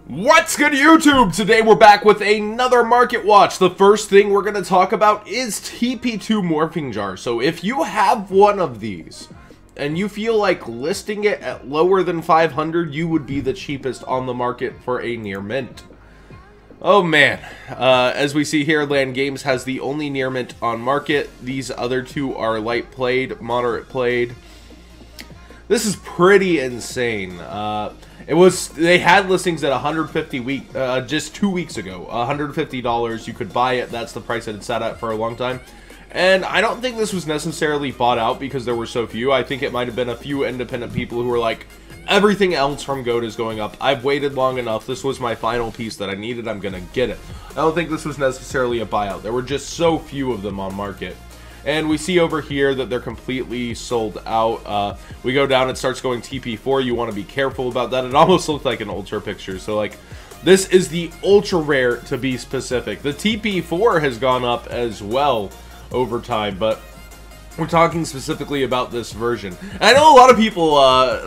What's good, YouTube? Today we're back with another market watch. The first thing we're going to talk about is Tp2 morphing jar. So if you have one of these and you feel like listing it at lower than 500, you would be the cheapest on the market for a near mint. Oh man, as we see here, Land Games has the only near mint on market. These other two are light played, moderate played. This is pretty insane. They had listings at 150 just 2 weeks ago. $150, you could buy it. That's the price that it sat at for a long time. And I don't think this was necessarily bought out because there were so few. I think it might have been a few independent people who were like, everything else from GOAT is going up. I've waited long enough. This was my final piece that I needed. I'm going to get it. I don't think this was necessarily a buyout. There were just so few of them on market. And we see over here that they're completely sold out. We go down, it starts going TP4. You want to be careful about that. It almost looked like an ultra picture. So, like, this is the ultra rare, to be specific. The TP4 has gone up as well over time, but we're talking specifically about this version. And I know a lot of people,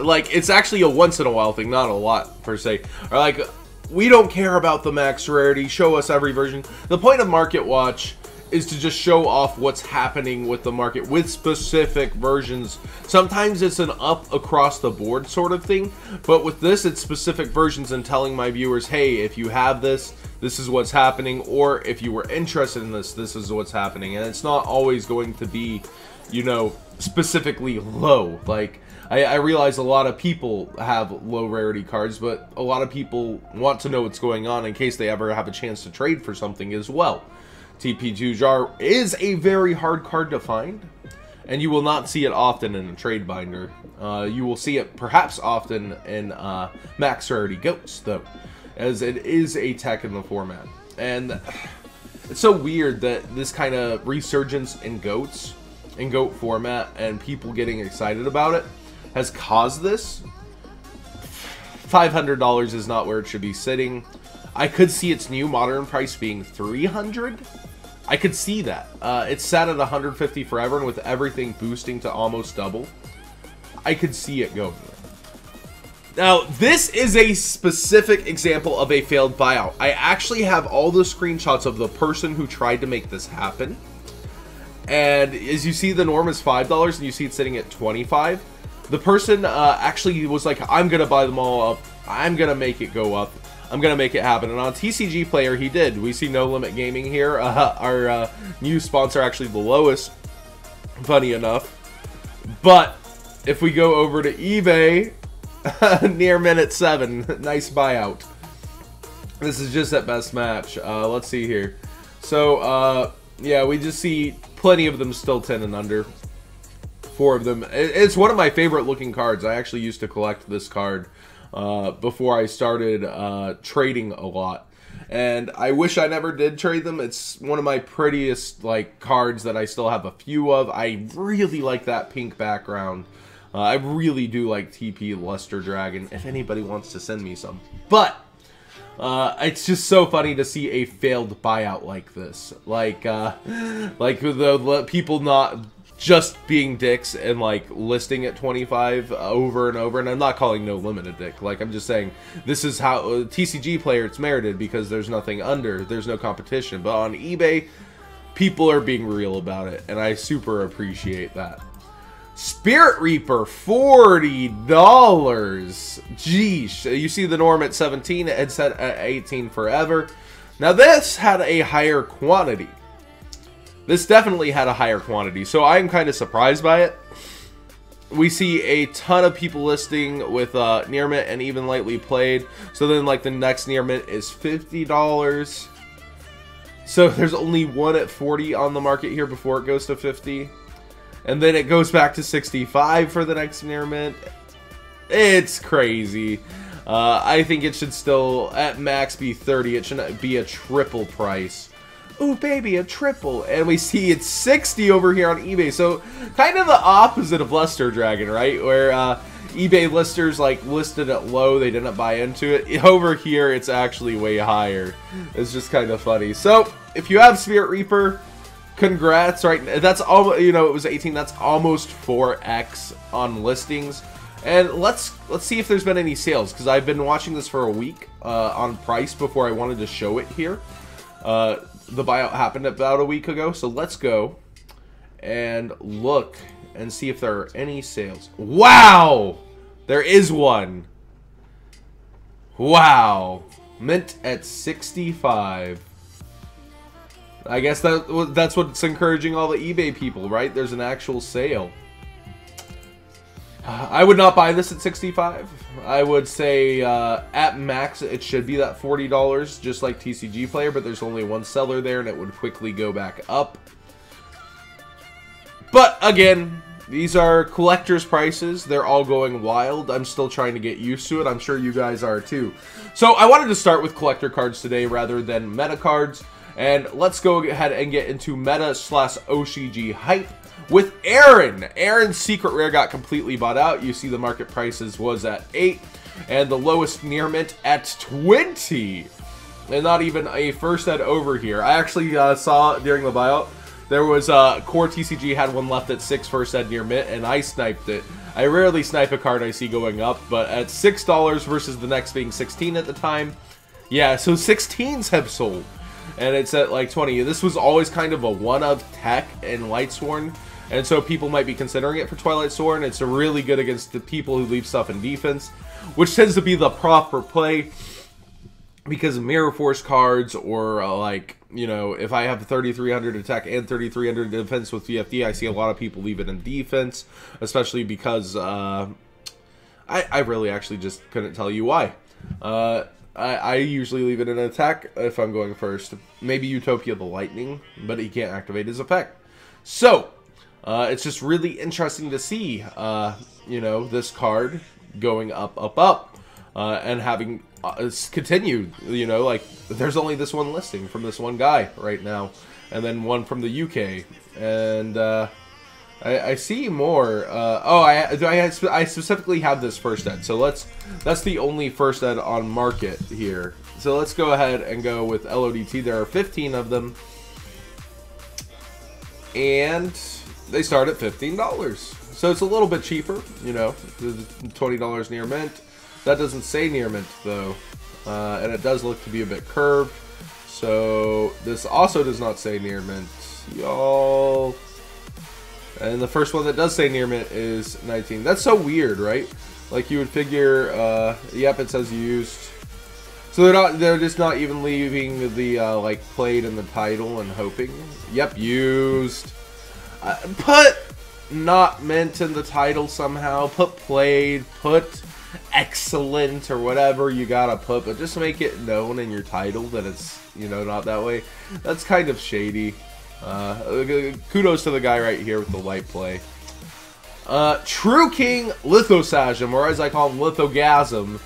like, it's actually a once-in-a-while thing, not a lot, per se, are like, we don't care about the max rarity, show us every version. The point of Market Watch is to just show off what's happening with the market with specific versions. Sometimes it's an up across the board sort of thing, but with this it's specific versions and telling my viewers, hey, if you have this, this is what's happening, or if you were interested in this, this is what's happening. And it's not always going to be, you know, specifically low. Like, I realize a lot of people have low rarity cards, but a lot of people want to know what's going on in case they ever have a chance to trade for something as well. TP2 jar is a very hard card to find, and you will not see it often in a trade binder. You will see it perhaps often in max rarity goats, though, as it is a tech in the format. And it's so weird that this kind of resurgence in goats, in goat format, and people getting excited about it has caused this. $500 is not where it should be sitting. I could see its new modern price being $300. I could see that. It's sat at 150 forever, and with everything boosting to almost double, I could see it going there. Now, this is a specific example of a failed buyout. I actually have all the screenshots of the person who tried to make this happen. And as you see, the norm is $5, and you see it sitting at 25. The person actually was like, I'm going to buy them all up. I'm going to make it go up. I'm going to make it happen. And on TCG Player, he did. We see No Limit Gaming here. Our new sponsor, actually the lowest, funny enough. But if we go over to eBay, near minute 7, nice buyout. This is just at best match. Let's see here. So, yeah, we just see plenty of them still 10 and under. 4 of them. It's one of my favorite looking cards. I actually used to collect this card before I started trading a lot, and I wish I never did trade them. It's one of my prettiest, like, cards that I still have a few of. I really like that pink background. I really do like TP Luster Dragon, if anybody wants to send me some. But it's just so funny to see a failed buyout like this, like the people not just being dicks and like listing at 25 over and over. And I'm not calling No Limit a dick. Like, I'm just saying this is how TCG Player, it's merited because there's nothing under, there's no competition. But on eBay, people are being real about it, and I super appreciate that. Spirit Reaper, $40. Jeesh. You see the norm at 17, it's set at 18 forever. Now this had a higher quantity. This definitely had a higher quantity, so I'm kind of surprised by it. We see a ton of people listing with near mint and even lightly played. So then, like, the next near mint is $50. So there's only one at 40 on the market here before it goes to 50. And then it goes back to 65 for the next near mint. It's crazy. I think it should still, at max, be 30. It shouldn't be a triple price. Ooh, baby, a triple. And we see it's 60 over here on eBay. So kind of the opposite of Luster Dragon, right? Where eBay listers, like, listed it low. They didn't buy into it. Over here, it's actually way higher. It's just kind of funny. So if you have Spirit Reaper, congrats, right? That's almost, you know, it was 18. That's almost 4x on listings. And let's see if there's been any sales, because I've been watching this for a week on price before I wanted to show it here. The buyout happened about a week ago, so let's go and look and see if there are any sales. Wow! There is one. Wow. Mint at 65. I guess that's what's encouraging all the eBay people, right? There's an actual sale. I would not buy this at 65. I would say at max it should be that $40, just like TCG Player, but there's only one seller there and it would quickly go back up. But again, these are collector's prices. They're all going wild. I'm still trying to get used to it. I'm sure you guys are too. So I wanted to start with collector cards today rather than meta cards. And let's go ahead and get into meta / OCG hype with Aaron. Aaron's secret rare got completely bought out. You see the market prices was at 8 and the lowest near mint at 20. And not even a first ed over here. I actually saw during the buyout there was Core TCG had one left at 6 first ed near mint, and I sniped it. I rarely snipe a card I see going up, but at $6 versus the next being 16 at the time. Yeah, so 16s have sold. And it's at like 20. This was always kind of a one of Tech and Lightsworn, and so people might be considering it for Twilight Sworn. It's really good against the people who leave stuff in defense, which tends to be the proper play because of Mirror Force cards, or like, you know, if I have 3300 attack and 3300 defense with VFD, I see a lot of people leave it in defense, especially because I really actually just couldn't tell you why. I usually leave it in attack if I'm going first. Maybe Utopia the Lightning, but he can't activate his effect. So, it's just really interesting to see, you know, this card going up, and having continued, you know, like, there's only this one listing from this one guy right now, and then one from the UK, and, I see more. I specifically have this first ed, so that's the only first ed on market here. So let's go ahead and go with LODT. There are 15 of them, and they start at $15. So it's a little bit cheaper, you know, $20 near mint. That doesn't say near mint though, and it does look to be a bit curved. So this also does not say near mint, y'all. And the first one that does say near mint is 19. That's so weird, right? Like, you would figure, yep, it says used. So they're just not even leaving the, like, played in the title and hoping. Yep, used. Put not mint in the title somehow. Put played, put excellent, or whatever you gotta put, but just make it known in your title that it's, you know, not that way. That's kind of shady. Kudos to the guy right here with the light play. True King Lithosasm, or as I call him, Lithogasm.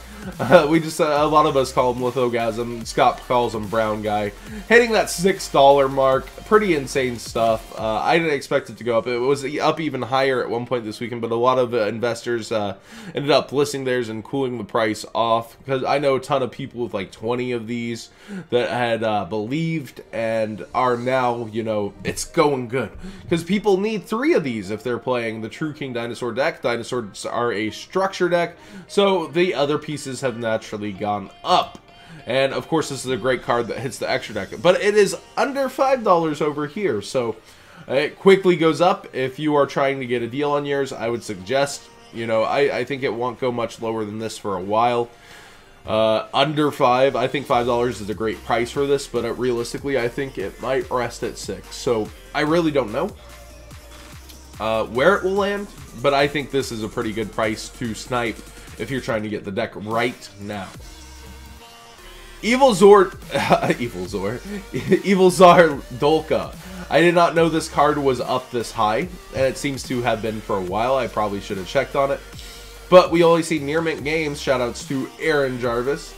We just, a lot of us call him Lithogasm. Scott calls him Brown Guy. Hitting that $6 mark. Pretty insane stuff. I didn't expect it to go up. It was up even higher at one point this weekend, but a lot of investors ended up listing theirs and cooling the price off. Because I know a ton of people with like 20 of these that had believed and are now, you know, it's going good. Because people need 3 of these if they're playing the True King Dinosaur deck. Dinosaurs are a structure deck, so the other pieces have naturally gone up. And of course this is a great card that hits the extra deck, but it is under $5 over here, so it quickly goes up. If you are trying to get a deal on yours, I would suggest, you know, I think it won't go much lower than this for a while. Under 5, I think $5 is a great price for this, but realistically I think it might rest at 6, so I really don't know where it will land, but I think this is a pretty good price to snipe if you're trying to get the deck right now. Evil Zar Dolka. I did not know this card was up this high, and it seems to have been for a while. I probably should have checked on it. But we only see near mint games. Shoutouts to Aaron Jarvis.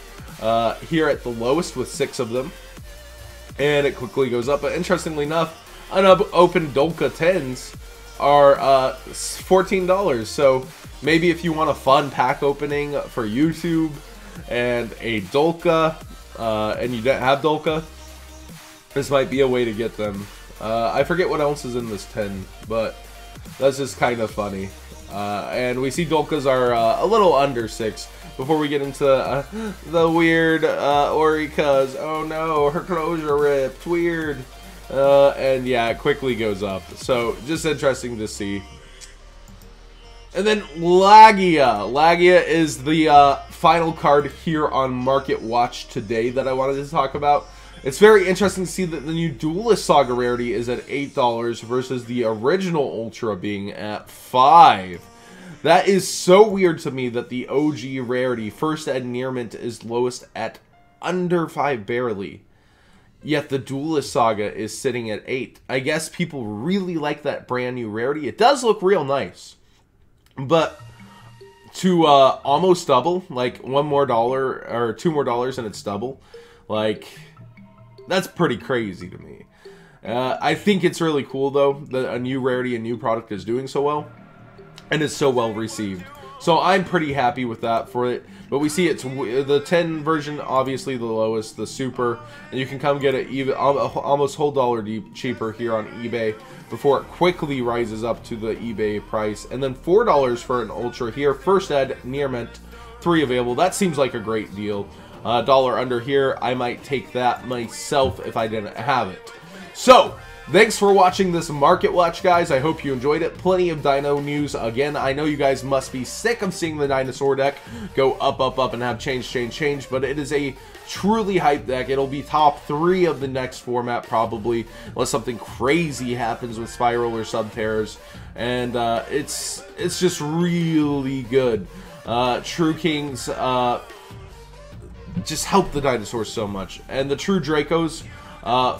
Here at the lowest with 6 of them. And it quickly goes up. But interestingly enough, unopened Dolka 10s are $14. So maybe if you want a fun pack opening for YouTube and a Dolka, and you don't have Dolka, this might be a way to get them. I forget what else is in this 10, but that's just kind of funny. And we see Dolkas are a little under 6 before we get into the weird Orica's. Oh no, her closure ripped. Weird. And yeah, it quickly goes up. So just interesting to see. And then Lagia. Lagia is the final card here on Market Watch today that I wanted to talk about. It's very interesting to see that the new Duelist Saga rarity is at $8 versus the original Ultra being at $5. That is so weird to me that the OG rarity, first ed near mint, is lowest at under 5 barely. Yet the Duelist Saga is sitting at 8. I guess people really like that brand new rarity. It does look real nice. But to almost double, like $1 more or $2 more and it's double, like, that's pretty crazy to me. I think it's really cool though that a new rarity, a new product is doing so well, and is so well received. So I'm pretty happy with that for it. But we see it's the 10 version, obviously the lowest, the super, and you can come get it even almost whole dollar cheaper here on eBay before it quickly rises up to the eBay price. And then $4 for an Ultra here, first ed, near mint, 3 available. That seems like a great deal. $1 under here, I might take that myself if I didn't have it. So, thanks for watching this Market Watch, guys. I hope you enjoyed it. Plenty of Dino news. Again, I know you guys must be sick of seeing the dinosaur deck go up, up, up, and have change, but it is a truly hype deck. It'll be top 3 of the next format, probably, unless something crazy happens with Spiral or Subterrors. And it's just really good. True Kings just help the dinosaurs so much. And the True Dracos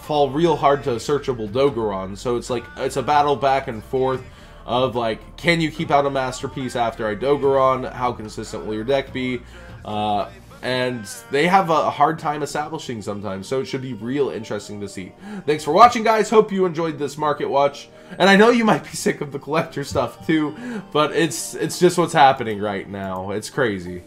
fall real hard to searchable Dogoron, so it's like it's a battle back and forth of like, can you keep out a masterpiece after I Dogoron? How consistent will your deck be? And they have a hard time establishing sometimes, so it should be real interesting to see. Thanks for watching, guys. Hope you enjoyed this Market Watch, and I know you might be sick of the collector stuff too, but it's just what's happening right now. It's crazy.